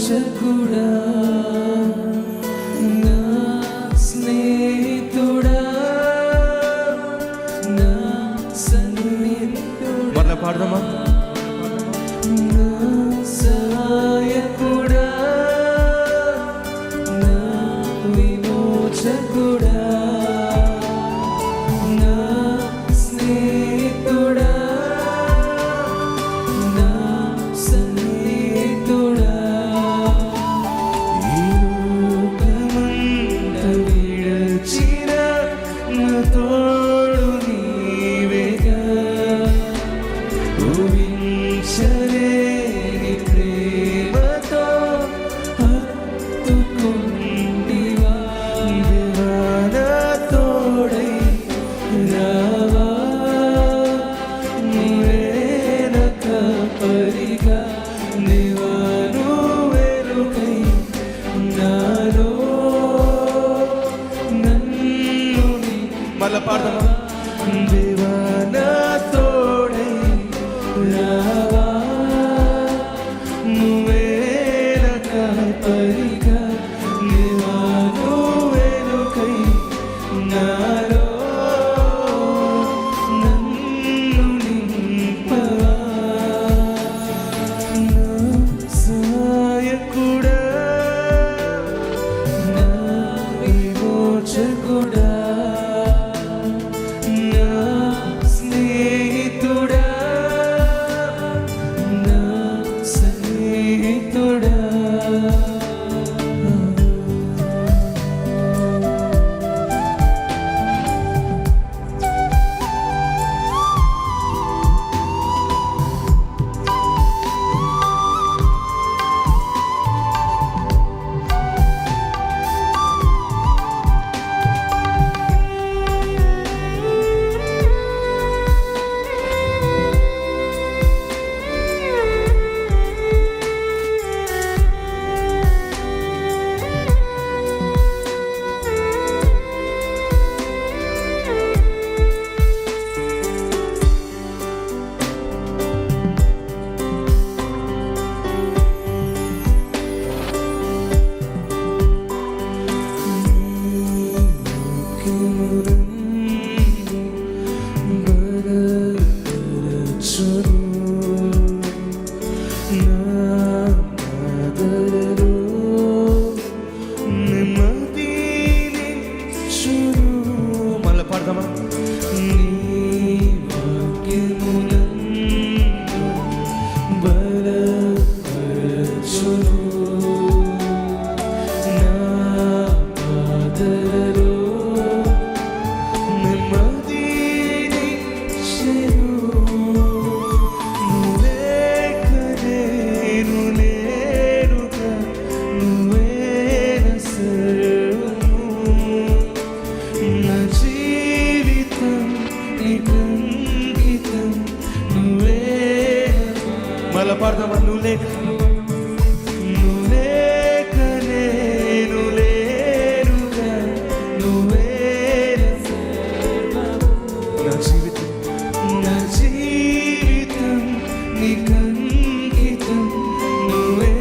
విమోచకుడా నా స్నేహితుడా నా సన్నిహితుడా మరలా పాడదామా? నా సహాయకుడా నా విమోచకుడా నా స్నేహితుడా నా సన్నిహితుడా ఈ లోకమంతా విడచిన నా తోడు నీవేగా ఊహించలేని ప్రేమతో హత్తుకుంటివా దేవా నా తోడై రావా నీవే నా కాపరిగా దేవా నువ్వెరుకై నాలో నన్ను మరలా పాడదామా? దేవా నా తోడై రావా నువ్వే నా కాపరిగా దేవా నువ్వెరుకై నాలో నన్ను నింపవా నా సహాయకుడా నా విమోచకుడా నా స్నేహితుడా నా సన్నిహితుడా మరలా పాడదామా? మరలా పాడదామా? నువ్వు లేక నేను లేనుగా నువ్వే నా జీవితం నీకంకితం నువ్వే.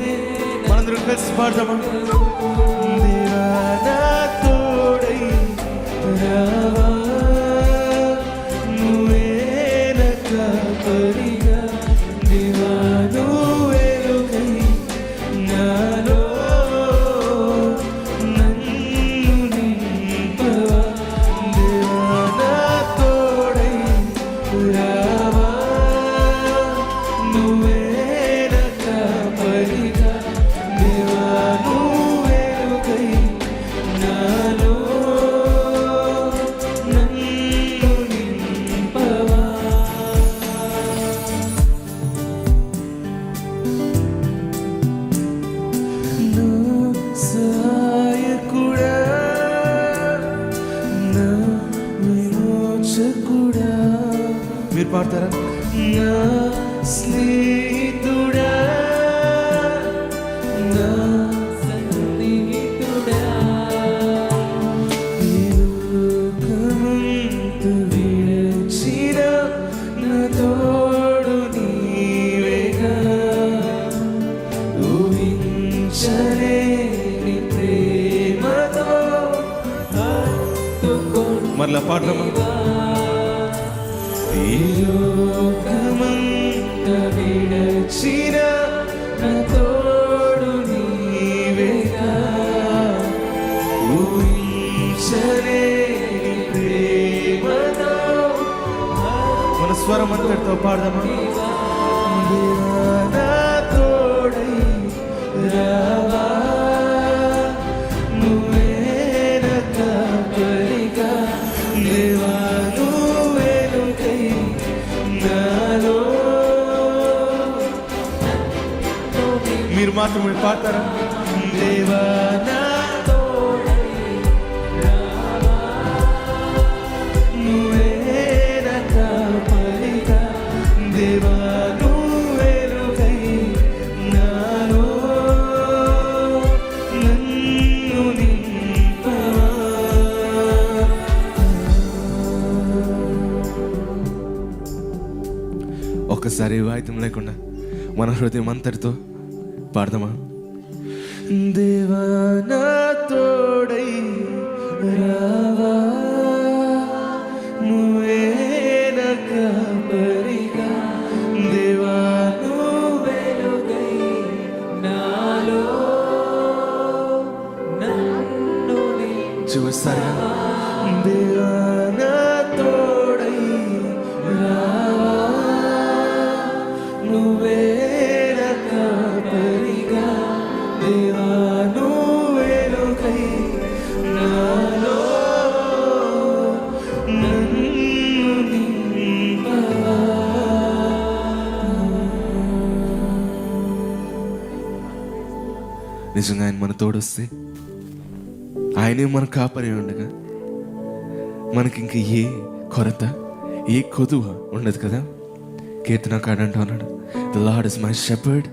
మనందరం కలిసి పాడదామా? దేవా నా తోడై రావా నువ్వే నా కాపరిగా దేవా నువ్వెరుకై నాలో నన్ను నింపవా దేవా నా తోడై రావా నువ్వే నా కాపరిగా దేవా నువ్వెరుకై నాలో నన్ను నింపవా. నా సహాయకుడా నా విమోచకుడా. మీరు పాడతారా? నా స్నేహితుడా నా సన్నిహితుడా ఈ లోకమంతా విడచిన నా తోడు నీవేగా ఊహించ ఊహించలేని ప్రేమతో హత్తుకొని మరలా పాడదామా? ఈ లోకమంత విడచిన నా తోడు నీవేగా ఊహించలేని ప్రేమతో మన స్వరం అంతటితో పాడదామా? దేవా నా తోడై రావా నువ్వే నా కాపరిగా దేవా నువ్వే వెలుగై నాలో మీరు మాత్రమే పాడతారా? దేవా నా తోడై రావా నువ్వే నా కాపరిగా దేవా నువ్వే వెలుగై నాలో నన్ను నింపవా. ఒక్కసారి వాయిద్యం లేకుండా మన హృదయం అంతటితో పాడదామా? దేవా నా తోడై రావా నువ్వే నా కాపరిగా దేవా నువ్వే వెలుగై నాలో నన్ను చివరిసారిగా దేవా నా తోడై రావా నువ్వే నా కాపరిగా దేవా నువ్వే వెలుగై నాలో నన్ను నింపవా. నిజంగా ఆయన మన తోడొస్తే, ఆయనే మన కాపరి ఉండగా మనకి ఇంక ఏ కొరత, ఏ కొదువ ఉండదు కదా. కీర్తనకాడు అంటూ ఉన్నాడు, the lord is my shepherd,